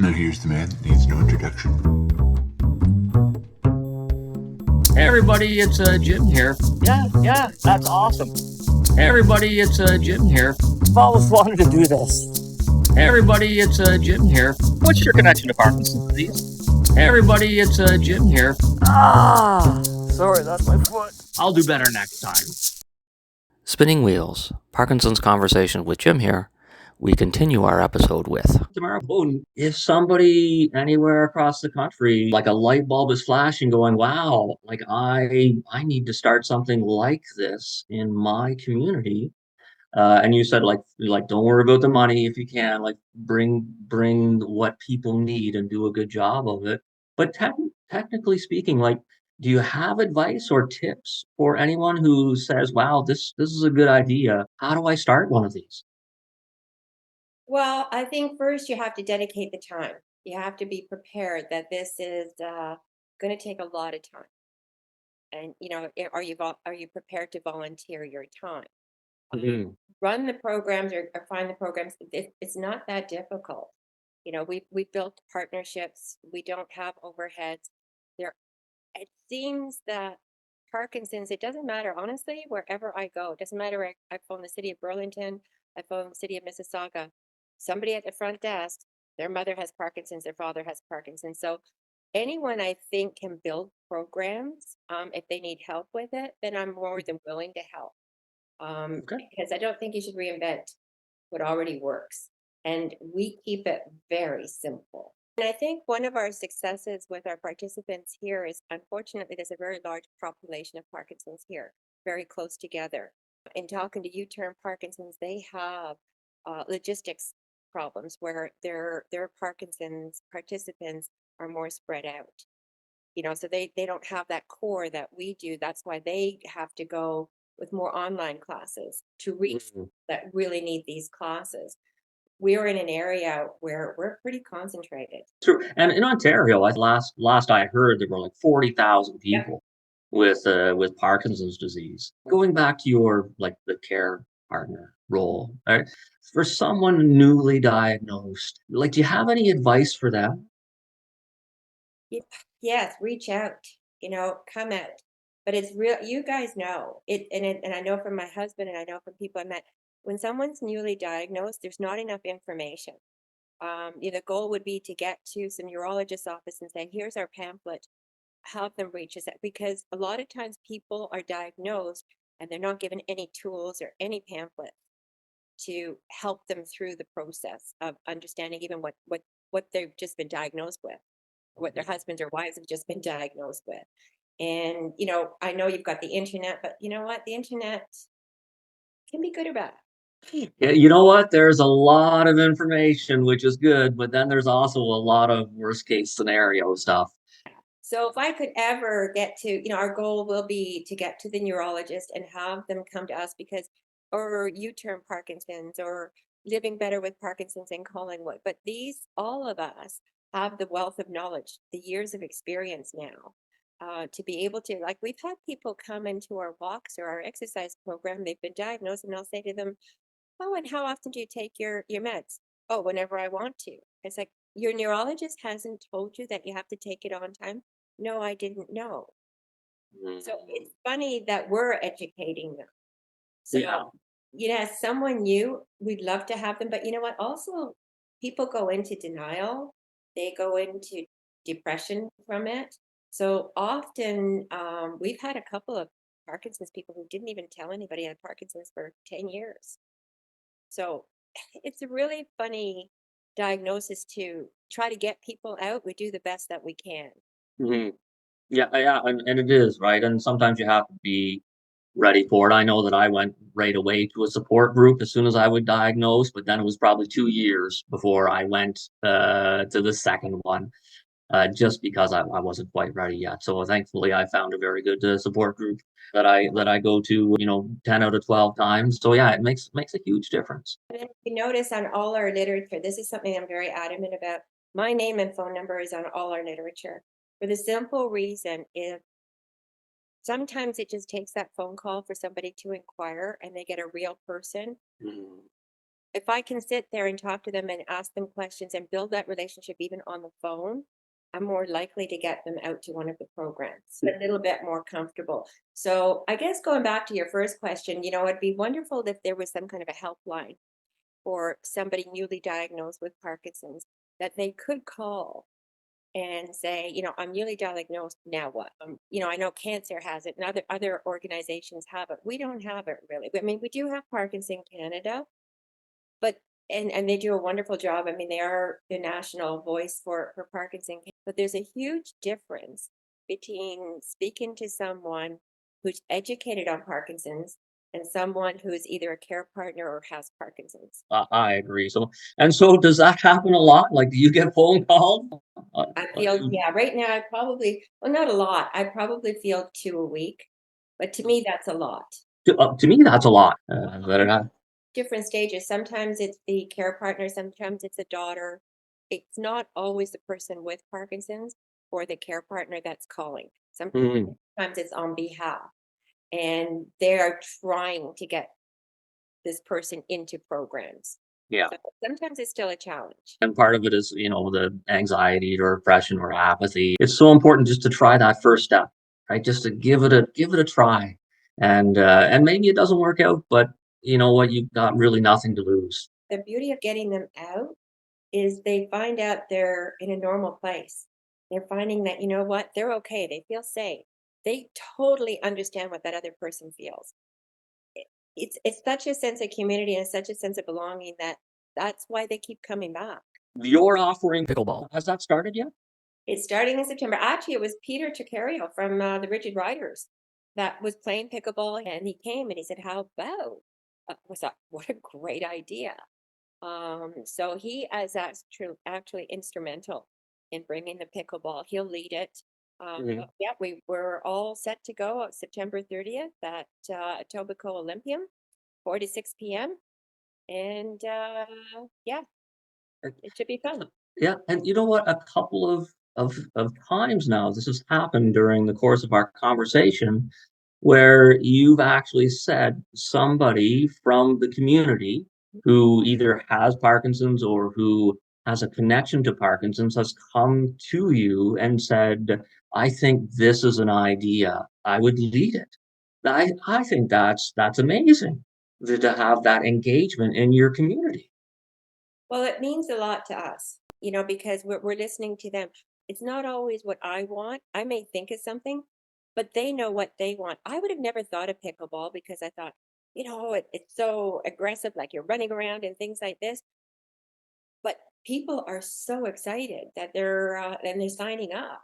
Now here's the man that needs no introduction. Hey everybody, it's Jim here. Yeah, that's awesome. Hey everybody, it's Jim here. I've always wanted to do this. Hey everybody, it's Jim here. What's your connection to Parkinson's disease? Hey everybody, it's Jim here. Sorry, that's my foot. I'll do better next time. Spinning Wheels, Parkinson's Conversations with Jim here. We continue our episode with Tamara Boaden. If somebody anywhere across the country, like a light bulb is flashing going, wow, like I need to start something like this in my community. And you said like don't worry about the money if you can, like bring what people need and do a good job of it. But technically speaking, like, do you have advice or tips for anyone who says, wow, this is a good idea. How do I start one of these? Well, I think first you have to dedicate the time. You have to be prepared that this is going to take a lot of time. And are you prepared to volunteer your time? Mhm. Run the programs or find the programs. It's not that difficult. We built partnerships. We don't have overheads. It seems that Parkinson's. It doesn't matter, honestly. Wherever I go, it doesn't matter. I phone the city of Burlington. I phone the city of Mississauga. Somebody at the front desk, their mother has Parkinson's, their father has Parkinson's. So anyone I think can build programs, if they need help with it, then I'm more than willing to help. Okay. Because I don't think you should reinvent what already works. And we keep it very simple. And I think one of our successes with our participants here is, unfortunately, there's a very large population of Parkinson's here, very close together. In talking to U-Turn Parkinson's, they have logistics problems where their Parkinson's participants are more spread out. So they don't have that core that we do. That's why they have to go with more online classes to reach that really need these classes. We're in an area where we're pretty concentrated. True. And in Ontario, last I heard, there were like 40,000 Yep. people with Parkinson's disease. Going back to your like the care partner role, right? For someone newly diagnosed, like, do you have any advice for them? Yes, reach out, come out. But it's real, you guys know it, and I know from my husband, and I know from people I met, when someone's newly diagnosed, there's not enough information. The goal would be to get to some neurologist's office and say, here's our pamphlet, help them reach us, because a lot of times people are diagnosed and they're not given any tools or any pamphlet to help them through the process of understanding even what they've just been diagnosed with, what their husbands or wives have just been diagnosed with. And I know you've got the internet, but you know what, the internet can be good or bad. Yeah, you know what? There's a lot of information, which is good, but then there's also a lot of worst case scenario stuff. So if I could ever get to, our goal will be to get to the neurologist and have them come to us, because, or U-Turn Parkinson's, or Living Better with Parkinson's in Collingwood. But all of us have the wealth of knowledge, the years of experience now, to be able to, like, we've had people come into our walks or our exercise program. They've been diagnosed, and I'll say to them, oh, and how often do you take your meds? Oh, whenever I want to. It's like, your neurologist hasn't told you that you have to take it on time? No, I didn't know. So it's funny that we're educating them. So, Yeah. someone new, we'd love to have them. But you know what? Also, people go into denial. They go into depression from it. So often, we've had a couple of Parkinson's people who didn't even tell anybody had Parkinson's for 10 years. So it's a really funny diagnosis to try to get people out. We do the best that we can. Mhm. Yeah, and it is, right? And sometimes you have to be ready for it. I know that I went right away to a support group as soon as I was diagnosed, but then it was probably 2 years before I went to the second one, just because I wasn't quite ready yet. So thankfully, I found a very good support group that I go to, 10 out of 12 times. So yeah, it makes a huge difference. And then if you notice on all our literature, this is something I'm very adamant about. My name and phone number is on all our literature for the simple reason, if sometimes it just takes that phone call for somebody to inquire and they get a real person. Mhm. if I can sit there and talk to them and ask them questions and build that relationship even on the phone, I'm more likely to get them out to one of the programs, a little bit more comfortable. So I guess going back to your first question, it'd be wonderful if there was some kind of a helpline for somebody newly diagnosed with Parkinson's that they could call and say, I'm newly diagnosed, now what? I know cancer has it and other organizations have it. We don't have it really. I mean, we do have Parkinson Canada, but and they do a wonderful job. I mean, they are the national voice for Parkinson, but there's a huge difference between speaking to someone who's educated on Parkinson's and someone who's either a care partner or has Parkinson's. I agree. So does that happen a lot? Like, do you get phone calls? I feel, yeah, right now I probably, well, not a lot. I probably feel 2 a week, but to me, that's a lot. To me, that's a lot. Different stages. Sometimes it's the care partner, sometimes it's a daughter. It's not always the person with Parkinson's or the care partner that's calling. Mhm. Sometimes it's on behalf, and they're trying to get this person into programs. Yeah. So sometimes it's still a challenge. And part of it is, the anxiety or depression or apathy. It's so important just to try that first step, right? Just to give it a try. And maybe it doesn't work out, but you know what? You've got really nothing to lose. The beauty of getting them out is they find out they're in a normal place. They're finding that, what, they're okay. They feel safe. They totally understand what that other person feels. It's such a sense of community and such a sense of belonging that's why they keep coming back. You're offering Pickleball. Has that started yet? It's starting in September. Actually, it was Peter Tucario from the Rigid Riders that was playing pickleball, and he came and he said, "How about?" Was that what a great idea? So he is actually instrumental in bringing the pickleball. He'll lead it. Mhm. Yeah, we were all set to go on September 30th at Etobicoke Olympium, 4 to 6 p.m. And yeah, it should be fun. Yeah, and you know what? A couple of times now, this has happened during the course of our conversation, where you've actually said somebody from the community who either has Parkinson's or who has a connection to Parkinson's has come to you and said, "I think this is an idea. I would lead it." I think that's amazing to have that engagement in your community. Well, it means a lot to us, because we're listening to them. It's not always what I want. I may think of something, but they know what they want. I would have never thought of pickleball because I thought, it's so aggressive, like you're running around and things like this. But people are so excited that they're signing up.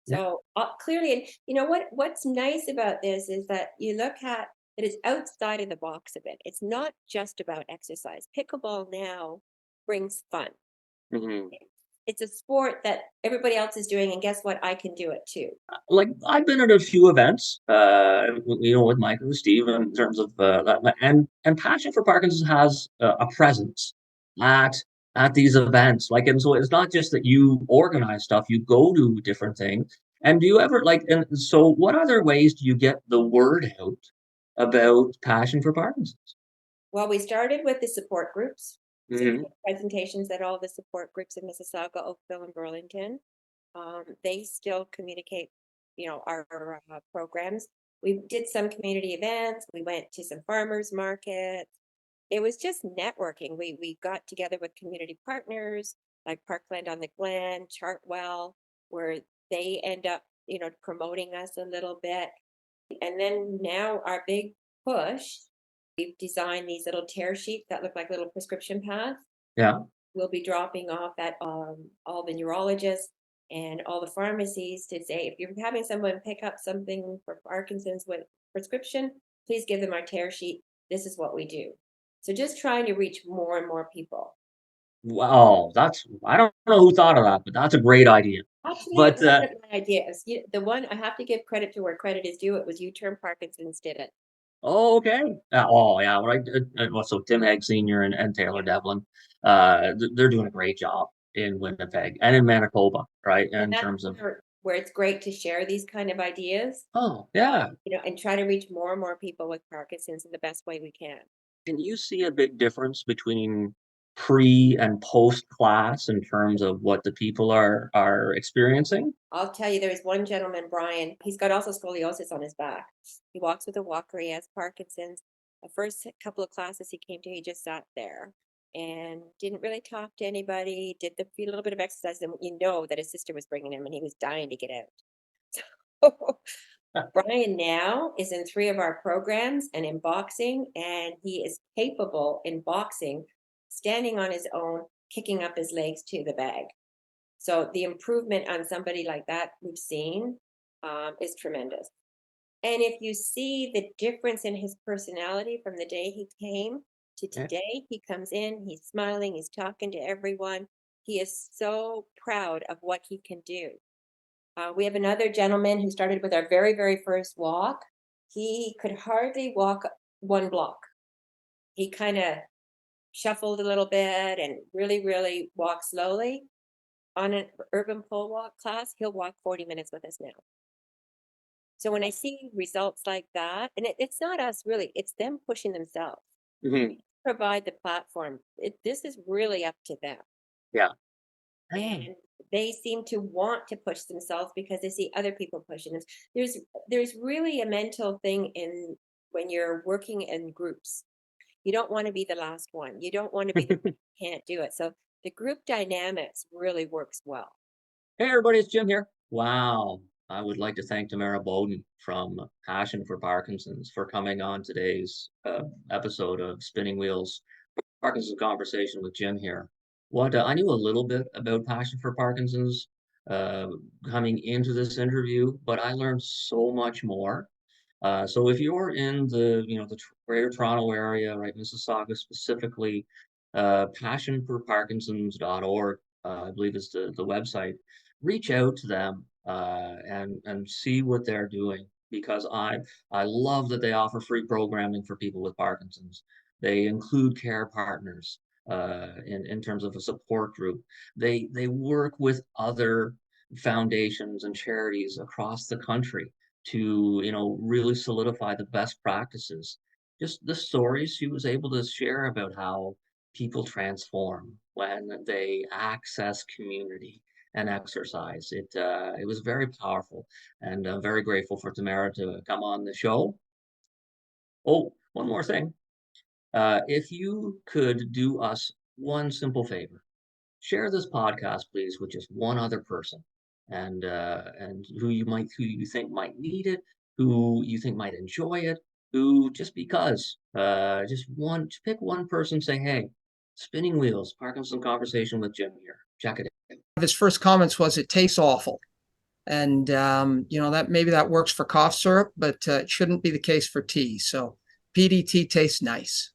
Yeah. So clearly, and what's nice about this is that you look at that it's outside of the box a bit. It's not just about exercise. Pickleball now brings fun. Mhm. It's a sport that everybody else is doing, and guess what? I can do it too. Like, I've been at a few events, with Mike and Steve in terms of that, and Passion for Parkinson's has a presence at at these events. Like, and so it's not just that you organize stuff; you go to different things. And do you ever like? And so, what other ways do you get the word out about Passion for Parkinson's? Well, we started with the support groups. So we Hmm. did presentations at all the support groups in Mississauga, Oakville, and Burlington. They still communicate, our programs. We did some community events. We went to some farmers markets. It was just networking. We got together with community partners like Parkland on the Glen, Chartwell, where they end up, promoting us a little bit. And then now our big push, we've designed these little tear sheets that look like little prescription pads. Yeah. We'll be dropping off at all the neurologists and all the pharmacies to say, if you're having someone pick up something for Parkinson's with prescription, please give them our tear sheet. This is what we do. So just trying to reach more and more people. Wow, I don't know who thought of that, but that's a great idea. Actually, it But wasn't my idea. The one I have to give credit to where credit is due. It was U-Turn Parkinson's did it. Oh, okay. Oh, yeah, right, well, so Tim Hegg Senior and Taylor Devlin, they're doing a great job in Winnipeg and in Manitoba, right, And in that's terms of where it's great to share these kind of ideas, oh, yeah. and try to reach more and more people with Parkinson's in the best way we can. Can you see a big difference between pre and post class in terms of what the people are experiencing? I'll tell you, there's one gentleman, Brian, he's got also scoliosis on his back. He walks with a walker, he has Parkinson's. The first couple of classes he came to, he just sat there and didn't really talk to anybody, did a little bit of exercise, and you know that his sister was bringing him and he was dying to get out. So Brian now is in 3 of our programs and in boxing, and he is capable in boxing, standing on his own, kicking up his legs to the bag. So the improvement on somebody like that we've seen is tremendous. And if you see the difference in his personality from the day he came to Yeah. today, he comes in, he's smiling, he's talking to everyone. He is so proud of what he can do. We have another gentleman who started with our very, very first walk. He could hardly walk 1 block. He kind of shuffled a little bit and really, really walked slowly. On an urban pole walk class, he'll walk 40 minutes with us now. So when I see results like that, and it's not us really, it's them pushing themselves. Mhm. Provide the platform. This is really up to them. Yeah. And they seem to want to push themselves because they see other people pushing them. There's really a mental thing in when you're working in groups. You don't want to be the last one. You don't want to be the one who can't do it. So the group dynamics really works well. Hey, everybody, it's Jim here. Wow. I would like to thank Tamara Boaden from Passion for Parkinson's for coming on today's episode of Spinning Wheels Parkinson's Conversation with Jim here. I knew a little bit about Passion for Parkinson's uh, coming into this interview, but I learned so much more. So if you're in the Greater Toronto area, right, Mississauga specifically, passionforparkinsons.org, I believe is the website. Reach out to them and see what they're doing because I love that they offer free programming for people with Parkinson's. They include care partners in terms of a support group. They work with other foundations and charities across the country to really solidify the best practices. Just the stories she was able to share about how people transform when they access community and exercise. It was very powerful, and I'm very grateful for Tamara to come on the show. Oh, one more thing. If you could do us one simple favor, share this podcast, please, with just one other person, and who you think might need it, who you think might enjoy it, who just because, just pick one person, say, hey, Spinning Wheels, Parkinson Conversation with Jim here. Check it out. His first comments was, "It tastes awful," and that maybe that works for cough syrup, but it shouldn't be the case for tea. So PDT tastes nice.